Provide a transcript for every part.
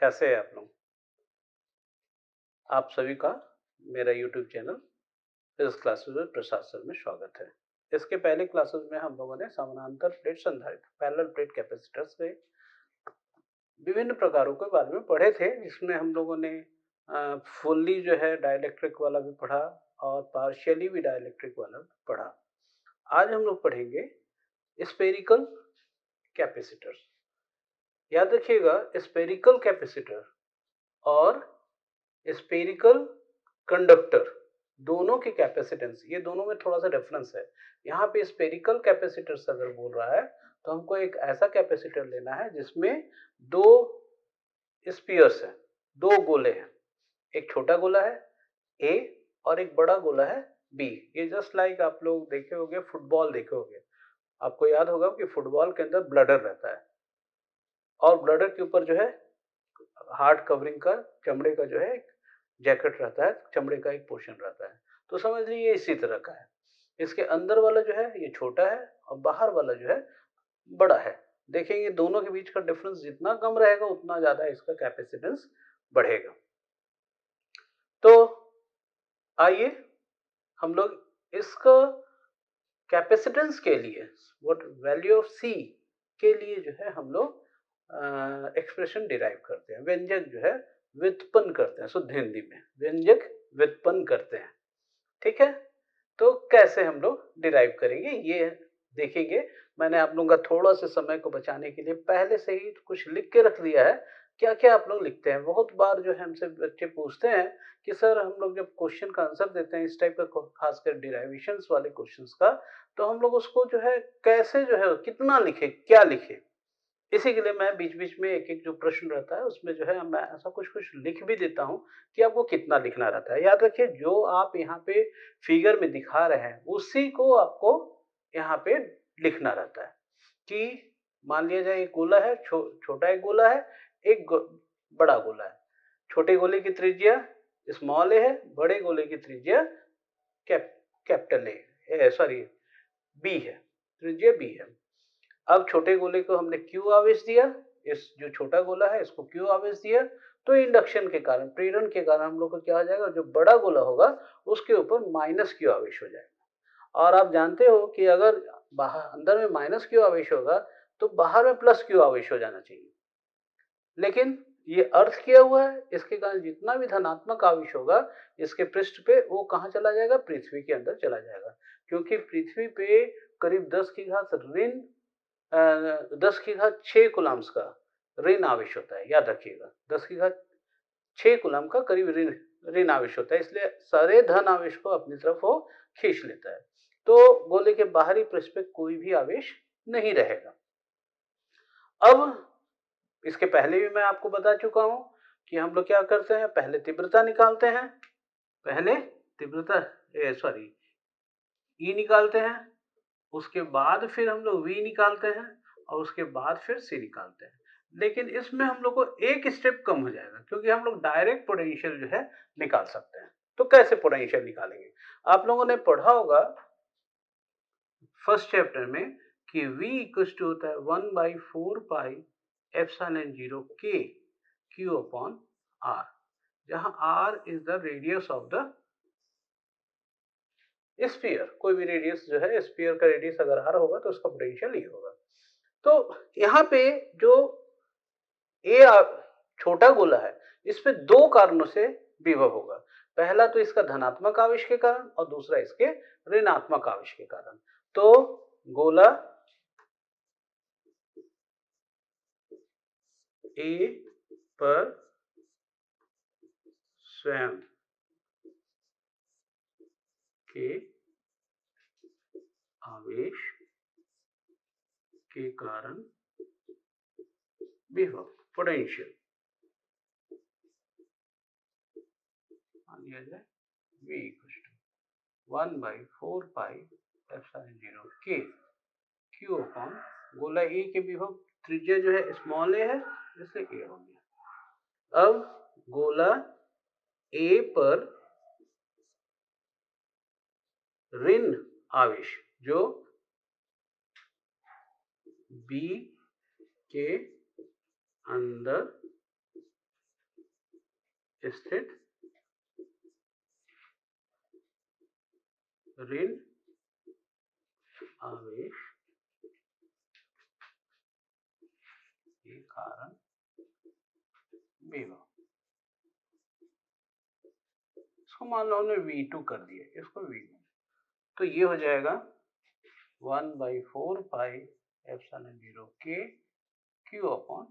कैसे हैं आप लोग? आप सभी का मेरा YouTube channel physics classes with Prasad sir में स्वागत है। इसके पहले क्लासेस में हम लोगों ने समानांतर प्लेट संधारित्र पैरेलल प्लेट कैपेसिटर्स के विभिन्न प्रकारों के बारे में पढ़े थे, जिसमें हम लोगों ने फुल्ली जो है डाइलेक्ट्रिक वाला भी पढ़ा और पार्शियली भी डाइलेक्ट्रिक वाला भी पढ़ा। आज हम लोग पढ़ेंगे स्फेरिकल कैपेसिटर्स। याद रखिएगा, स्फेरिकल कैपेसिटर और स्फेरिकल कंडक्टर दोनों की कैपेसिटेंस, ये दोनों में थोड़ा सा डिफरेंस है। यहाँ पे स्फेरिकल कैपेसिटर्स अगर बोल रहा है तो हमको एक ऐसा कैपेसिटर लेना है जिसमें दो स्पीयर्स हैं, दो गोले हैं। एक छोटा गोला है ए और एक बड़ा गोला है बी। ये जस्ट लाइक आप लोग देखे होंगे, फुटबॉल देखे होंगे। आपको याद होगा कि फुटबॉल के अंदर ब्लडर रहता है और ब्लडर के ऊपर जो है हार्ड कवरिंग का, चमड़े का जो है एक जैकेट रहता है, चमड़े का एक पोर्शन रहता है। तो समझ लीजिए इसी तरह का है। इसके अंदर वाला जो है ये छोटा है और बाहर वाला जो है बड़ा है। देखेंगे दोनों के बीच का डिफरेंस जितना कम रहेगा उतना ज्यादा इसका कैपेसिटेंस बढ़ेगा। तो आइए हम लोग इसका कैपेसिटेंस के लिए व्हाट वैल्यू ऑफ सी के लिए जो है हम लोग एक्सप्रेशन डिराइव करते हैं, व्यंजक जो है व्युत्पन्न करते हैं। शुद्ध हिंदी में व्यंजक व्युत्पन्न करते हैं। ठीक है, तो कैसे हम लोग डिराइव करेंगे ये देखेंगे। मैंने आप लोगों का थोड़ा सा समय को बचाने के लिए पहले से ही कुछ लिख के रख दिया है। क्या क्या आप लोग लिखते हैं? बहुत बार जो है हमसे बच्चे पूछते हैं कि सर हम लोग जब क्वेश्चन का आंसर देते हैं इस टाइप का, खासकर डिराइवेशंस वाले क्वेश्चंस का, तो हम लोग उसको जो है कैसे जो है कितना लिखे, क्या लिखे। इसी के लिए मैं बीच-बीच में एक-एक जो प्रश्न रहता है उसमें जो है मैं ऐसा कुछ-कुछ लिख भी देता हूँ कि आपको कितना लिखना रहता है। याद रखिए, जो आप यहाँ पे फिगर में दिखा रहे हैं उसी को आपको यहाँ पे लिखना रहता है। कि मान लिया जाए एक गोला है, छोटा एक गोला है, एक बड़ा गोला है। छोटे गोले की त्रिज्या स्मॉल ए है, बड़े गोले की त्रिज्या cap capital A sorry B है, त्रिज्या बी है। अब छोटे गोले को हमने क्यू आवेश दिया, इस जो छोटा गोला है इसको क्यू आवेश दिया, तो इंडक्शन के कारण, प्रेरण के कारण हम लोग को क्या हो जाएगा, जो बड़ा गोला होगा उसके ऊपर माइनस क्यू आवेश हो जाएगा। और आप जानते हो कि अगर बाहर अंदर में माइनस क्यू आवेश होगा तो बाहर में प्लस क्यू आवेश हो जाना चाहिए। लेकिन ये अर्थ किया हुआ है, इसके कारण जितना भी धनात्मक आवेश होगा इसके पृष्ठ पे वो कहाँ चला जाएगा, पृथ्वी के अंदर चला जाएगा। क्योंकि पृथ्वी पे करीब 10 की घात ऋण 10 की घात 6 कूलम्ब्स का ऋण आवेश होता है। याद रखिएगा, 10 की घात 6 कूलम्ब का करीब ऋण ऋण आवेश होता है, इसलिए सारे धन आवेश को अपनी तरफ वो खींच लेता है। तो गोले के बाहरी पृष्ठ पे कोई भी आवेश नहीं रहेगा। अब इसके पहले भी मैं आपको बता चुका हूं कि हम लोग क्या करते हैं, पहले तीव्रता निकालते हैं, पहले तीव्रता सॉरी ई निकालते हैं, उसके बाद फिर हम लोग वी निकालते हैं और उसके बाद फिर सी निकालते हैं। लेकिन इसमें हम लोग को एक स्टेप कम हो जाएगा क्योंकि हम लोग डायरेक्ट पोटेंशियल जो है निकाल सकते हैं। तो कैसे पोटेंशियल निकालेंगे? आप लोगों ने पढ़ा होगा फर्स्ट चैप्टर में कि v इक्वल टू होता है 1/4 pi epsilon 0 k q upon r, जहां r is the radius of the sphere. कोई भी रेडियस जो है, स्फीयर का रेडियस अगर r होगा तो उसका पोटेंशियल ये होगा। तो यहाँ पे जो ए छोटा गोला है इस पे दो कारणों से विभव होगा। पहला तो इसका धनात्मक आवेश के कारण और दूसरा इसके ऋणात्मक आवेश के कारण। तो गोला ए पर स्वयं के आवेश के कारण विभव पोटेंशियल मान लिया जाए v equal to 1/4 pi epsilon 0 k q upon गोला ए के विभव त्रिज्या जो है स्मॉल ए है इसलिए ए हो गया। अब गोला ए पर ऋण आवेश जो बी के अंदर स्थित ऋण आवेश के कारण विभव, इसको मान लो हमने V2 कर दिया, इसको V1, तो ये हो जाएगा 1/4 pi epsilon 0 K Q upon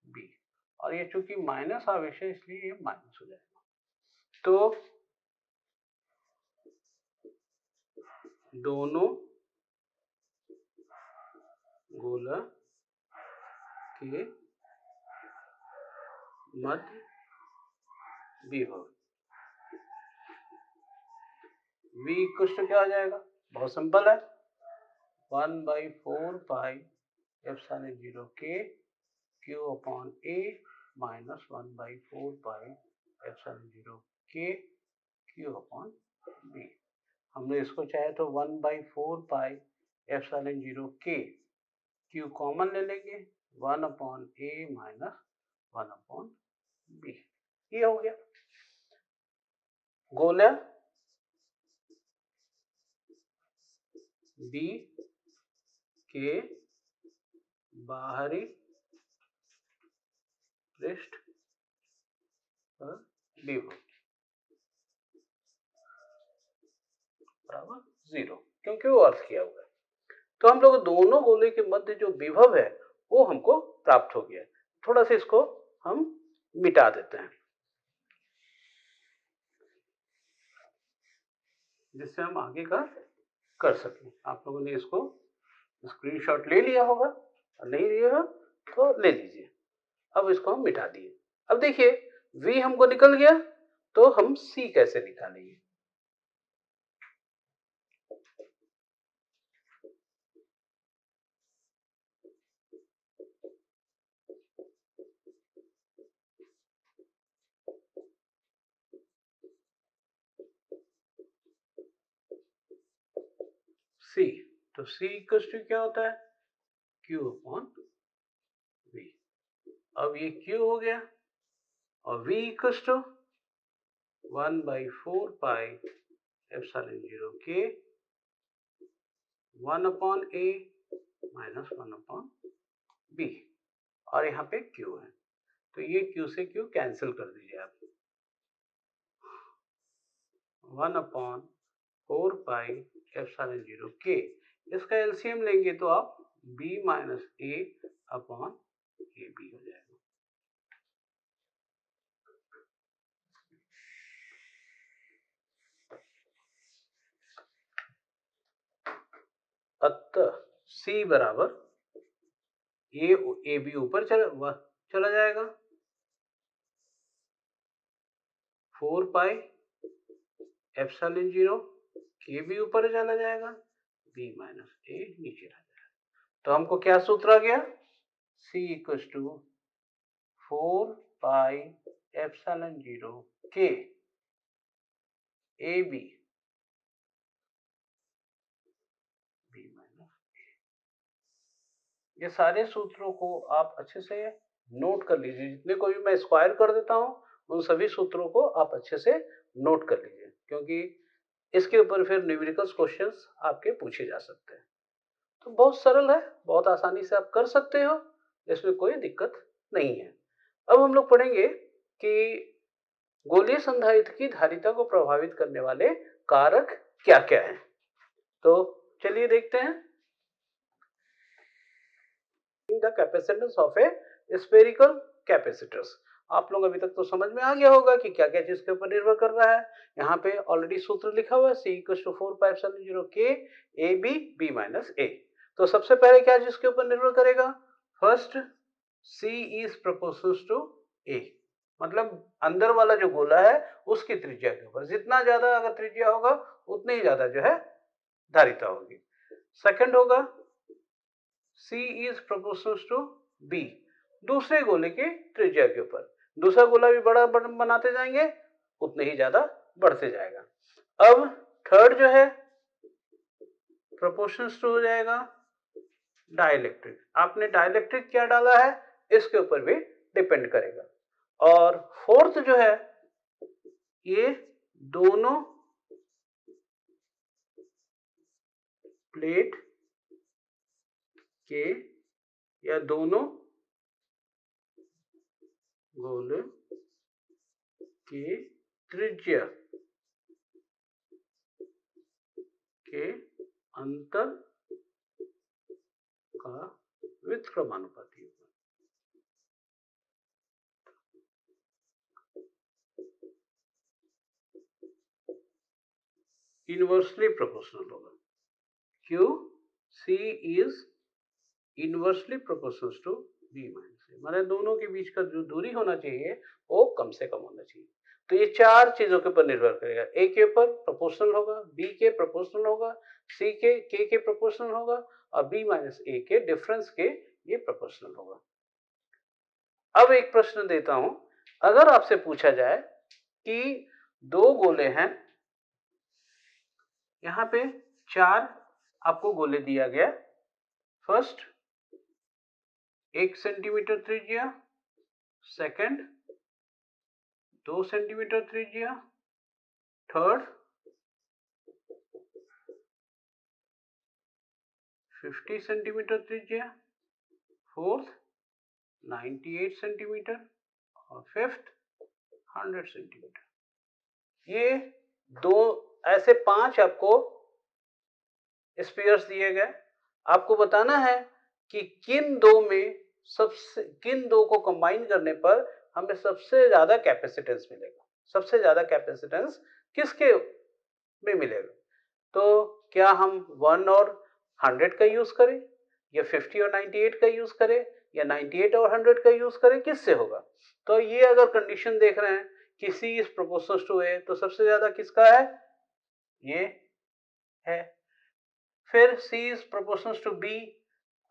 B, और ये चूंकि माइनस आवेश है इसलिए ये माइनस हो जाएगा। तो दोनों गोला के मध्य विभव V इक्वल टू क्या हो जाएगा, बहुत सिंपल है, 1/4 pi epsilon 0 K Q upon A minus 1/4 pi epsilon 0 K Q upon B। हमने इसको चाहे तो 1/4 pi epsilon 0 K Q common ले लेंगे, 1 upon A minus 1 upon B, ये हो गया। गोला B के बाहरी पृष्ठ पर विभव बराबर 0, क्योंकि वो अर्थ किया हुआ है। तो हम लोग दोनों गोले के मध्य जो विभव है वो हमको प्राप्त हो गया। थोड़ा सा इसको हम मिटा देते हैं जिससे हम आगे का कर सकें। आप लोगों ने इसको स्क्रीनशॉट ले लिया होगा, और नहीं लिया तो ले लीजिए। अब इसको हम मिटा दिए। अब देखिए V हमको निकल गया, तो हम C कैसे निकालेंगे। C, तो C इक्वल टू क्या होता है, Q अपॉन V। अब ये Q हो गया, और V equal to 1/4 pi epsilon 0 K 1 upon A minus 1 upon B, और यहाँ पे Q है, तो ये Q से Q कैंसिल कर दीजिए आप, 1 अपॉन 4 पाई एप्सिलॉन 0 K, इसका एलसीएम लेंगे तो आप B minus A upon AB हो जाएगा। अतः C बराबर AB ऊपर चला जाएगा, 4 पाई एप्सिलॉन 0 K भी ऊपर चला जाएगा, B माइनस A नीचे रह जाएगा। तो हमको क्या सूत्र आ गया, C equal to 4 pi epsilon 0 K AB B minus A। ये सारे सूत्रों को आप अच्छे से नोट कर लीजिए, जितने को भी मैं स्क्वायर कर देता हूं उन सभी सूत्रों को आप अच्छे से नोट कर लीजिए, क्योंकि इसके ऊपर फिर न्यूमेरिकल्स क्वेश्चंस आपके पूछे जा सकते हैं। तो बहुत सरल है, बहुत आसानी से आप कर सकते हो, इसमें कोई दिक्कत नहीं है। अब हम लोग पढ़ेंगे कि गोलीय संधारित्र की धारिता को प्रभावित करने वाले कारक क्या क्या हैं। तो चलिए देखते हैं। The capacitance of A spherical capacitors, आप लोग अभी तक तो समझ में आ गया होगा कि क्या क्या चीज के ऊपर निर्भर कर रहा है। यहाँ पे ऑलरेडी सूत्र लिखा हुआ है, C equal to 4 pi epsilon 0 K AB B minus A। तो सबसे पहले क्या जिसके ऊपर निर्भर करेगा, first C is proportional to A, मतलब अंदर वाला जो गोला है उसकी त्रिज्या के ऊपर, जितना ज्यादा अगर त्रिज्या होगा उतनी ही ज्यादा जो है धारिता होगी। सेकंड होगा C is proportional to B, दूसरे गोले की त्रिज्या के ऊपर, दूसरा गोला भी बड़ा बनाते जाएंगे उतने ही ज्यादा बढ़ते जाएगा। अब थर्ड जो है प्रोपोर्शनल टू हो जाएगा डाइलेक्ट्रिक, आपने डाइलेक्ट्रिक क्या डाला है इसके ऊपर भी डिपेंड करेगा। और फोर्थ जो है ये दोनों प्लेट के या दोनों गोले के त्रिज्या के अंतर का व्युत्क्रमानुपाती होगा। इनवर्सली प्रोपोर्शनल होगा। क्यों? C is inversely proportional to B minus A, माने दोनों के बीच का जो दूरी होना चाहिए वो कम से कम होना चाहिए। तो ये चार चीजों के ऊपर निर्भर करेगा। A के ऊपर प्रोपोर्शनल होगा, B के प्रोपोर्शनल होगा, C के K के प्रोपोर्शनल होगा और B माइनस A के डिफरेंस के ये प्रोपोर्शनल होगा। अब एक प्रश्न देता हूं, अगर आपसे पूछा जाए कि दो गोले हैं, यहां पे चार आपको गोले दिया गया। फर्स्ट 1 सेंटीमीटर त्रिज्या, सेकंड 2 सेंटीमीटर त्रिज्या, थर्ड 50 सेंटीमीटर त्रिज्या, फोर्थ 98 सेंटीमीटर और फिफ्थ 100 सेंटीमीटर। ये दो ऐसे 5 आपको स्फीयर्स दिए गए। आपको बताना है कि किन दो को कंबाइन करने पर हमें सबसे ज्यादा कैपेसिटेंस मिलेगा। सबसे ज्यादा कैपेसिटेंस किसके में मिलेगा? तो क्या हम 1 और 100 का यूज करें या 50 और 98 का यूज करें या 98 और 100 का यूज करें? किससे होगा? तो ये अगर कंडीशन देख रहे हैं कि C is proportional to A, तो सबसे ज्यादा किसका है? ये है। फिर C is proportional to B,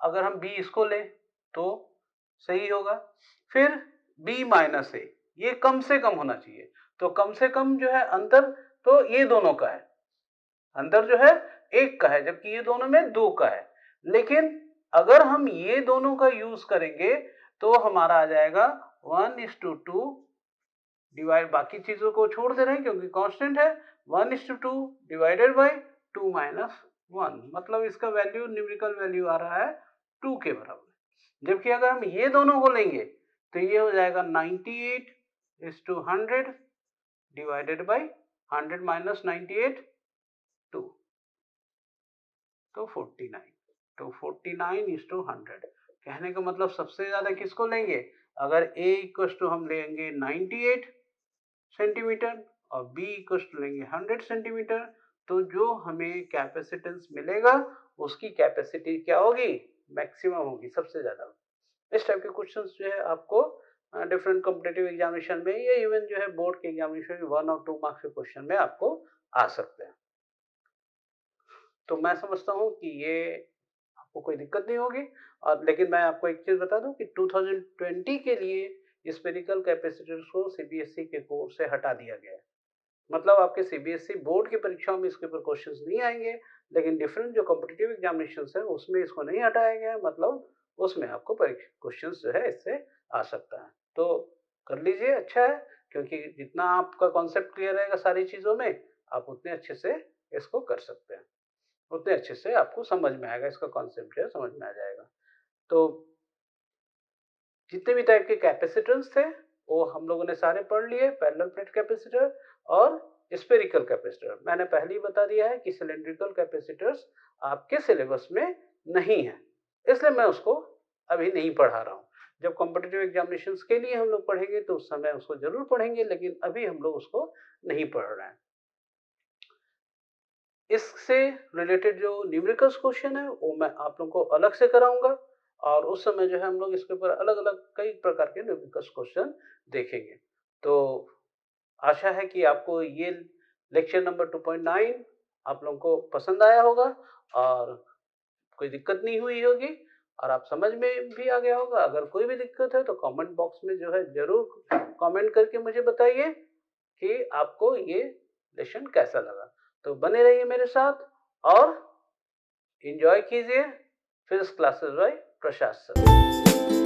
अगर हम B इसको लें तो सही होगा। फिर B माइनस A, ये कम से कम होना चाहिए। तो कम से कम जो है अंतर, तो ये दोनों का है, अंतर जो है 1 का है, जबकि ये दोनों में 2 का है। लेकिन अगर हम ये दोनों का यूज करेंगे तो हमारा आ जाएगा 1:2 डिवाइड, बाकी चीजों को छोड़ दे रहे हैं क्योंकि कांस्टेंट है, 1:2 डिवाइडेड बाय 2 माइनस 1, मतलब इसका वैल्यू न्यूमेरिकल वैल्यू आ रहा है 2 के बराबर। जबकि अगर हम ये दोनों को लेंगे तो ये हो जाएगा 98:100 डिवाइडेड बाय 100 माइनस 98 2, तो 49। तो 49:100, कहने का मतलब सबसे ज्यादा किसको लेंगे? अगर A इक्वल टू हम लेंगे 98 सेंटीमीटर और B इक्वल टू लेंगे 100 सेंटीमीटर, तो जो हमें कैपेसिटेंस मिलेगा उसकी कैपेसिटी क्या होगी? मैक्सिमम होगी, सबसे ज्यादा। इस टाइप के क्वेश्चंस जो है आपको डिफरेंट कॉम्पिटिटिव एग्जामिनेशन में या इवन जो है बोर्ड के एग्जामिनेशन में 1 और 2 मार्क्स के क्वेश्चन में आपको आ सकते हैं। तो मैं समझता हूं कि ये आपको कोई दिक्कत नहीं होगी। और लेकिन मैं आपको एक चीज बता दूं कि 2020 के लिए स्फेरिकल कैपेसिटर्स को सीबीएसई के कोर्स से हटा दिया गया है। मतलब आपके सीबीएसई बोर्ड की परीक्षाओं में इसके ऊपर क्वेश्चंस नहीं आएंगे, लेकिन डिफरेंट जो कॉम्पिटिटिव एग्जामिनेशंस है उसमें इसको नहीं हटाया गया है, मतलब उसमें आपको क्वेश्चंस जो है इससे आ सकता है। तो कर लीजिए, अच्छा है, क्योंकि जितना आपका कॉन्सेप्ट क्लियर रहेगा सारी चीजों में, आप उतने अच्छे से इसको कर सकते हैं, उतने अच्छे से आपको समझ में आएगा, इसका कॉन्सेप्ट जो है समझ में आ जाएगा। तो जितने भी टाइप के कैपेसिटेंस थे वो हम लोगों ने सारे पढ़ लिए, पैरेलल प्लेट कैपेसिटर और स्फेरिकल कैपेसिटर। मैंने पहले ही बता दिया है कि सिलिंड्रिकल कैपेसिटर्स आपके सिलेबस में नहीं है, इसलिए मैं उसको अभी नहीं पढ़ा रहा हूँ। जब कॉम्पिटिटिव एग्जामिनेशंस के लिए हम लोग पढ़ेंगे तो उस समय उसको जरूर पढ़ेंगे, लेकिन अभी हम लोग उसको नहीं पढ़ रहे हैं। इससे रिलेटेड जो न्यूमेरिकल्स क्वेश्चन है वो मैं आप लोगों को अलग से कराऊंगा, और उस समय जो है हम लोग इसके ऊपर अलग अलग कई प्रकार के न्यूमेरिकल्स क्वेश्चन देखेंगे। तो आशा है कि आपको ये लेक्चर नंबर 2.9 आप लोगों को पसंद आया होगा और कोई दिक्कत नहीं हुई होगी और आप समझ में भी आ गया होगा। अगर कोई भी दिक्कत है तो कमेंट बॉक्स में जो है जरूर कमेंट करके मुझे बताइए कि आपको ये लेसन कैसा लगा। तो बने रहिए मेरे साथ और एंजॉय कीजिए फिजिक्स क्लासेस बाय प्रशांत सर।